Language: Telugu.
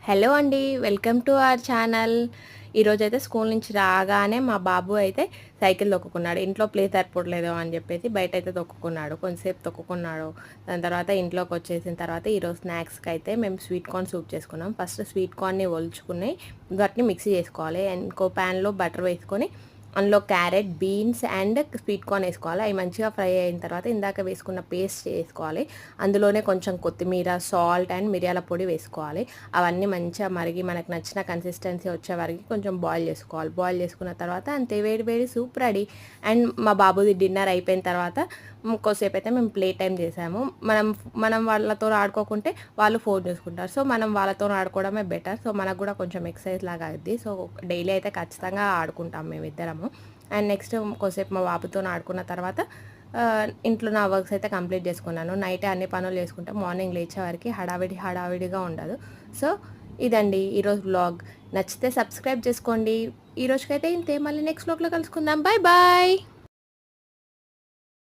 హలో అండి. Welcome to our channel. ఈరోజైతే స్కూల్ నుంచి రాగానే మా బాబు అయితే సైకిల్ తొక్కుకున్నాడు. ఇంట్లో ప్లేస్ సరిపోవట్లేదు అని చెప్పేసి బయటైతే తొక్కుకున్నాడు. కొంతసేపు తొక్కుకున్నాడు. దాని తర్వాత ఇంట్లోకొచ్చేసిన తర్వాత ఈరోజు స్నాక్స్‌కి అయితే మేము స్వీట్ కార్న్ సూప్ చేసుకున్నాం. ఫస్ట్ స్వీట్ కార్న్‌ని ఒలుచుకుని వాటిని మిక్సీ చేసుకోవాలి. అండ్ ఇంకో ప్యాన్‌లో బటర్ వేసుకొని అందులో carrot, beans and sweet corn ఏసుకోవాలి. అవి మంచిగా ఫ్రై అయిన తర్వాత ఇందాక వేసుకున్న పేస్ట్ ఏసుకోవాలి. అందులోనే కొంచెం కొత్తిమీర, సాల్ట్ అండ్ మిరియాల పొడి వేసుకోవాలి. అవన్నీ మంచిగా మరిగి మనకు నచ్చిన కన్సిస్టెన్సీ వచ్చే వరకు కొంచెం బాయిల్ చేసుకోవాలి. బాయిల్ చేసుకున్న తర్వాత అంతే వేడి వేడి సూప్ రెడీ. అండ్ మా బాబుది డిన్నర్ అయిపోయిన తర్వాత కొద్దిసేపు అయితే మేము ప్లే టైమ్ చేసాము. మనం వాళ్ళతో ఆడుకోకుంటే వాళ్ళు ఫోన్ చూసుకుంటారు. సో మనం వాళ్ళతో ఆడుకోవడమే బెటర్. సో మనకు కూడా కొంచెం ఎక్సర్సైజ్ లాగా అవుద్ది. సో డైలీ అయితే ఖచ్చితంగా ఆడుకుంటాం మేమిద్దరము. అండ్ నెక్స్ట్ కొద్దిసేపు మా బాబుతో ఆడుకున్న తర్వాత ఇంట్లో నా వర్క్స్ అయితే కంప్లీట్ చేసుకున్నాను. నైటే అన్ని పనులు చేసుకుంటే మార్నింగ్ లేచే వరకు హడావిడిగా ఉండదు. సో ఇదండి ఈరోజు వ్లాగ్. నచ్చితే సబ్స్క్రైబ్ చేసుకోండి. ఈ రోజుకైతే ఇంతే. మళ్ళీ నెక్స్ట్ వ్లాగ్‌లో కలుసుకుందాం. Bye bye.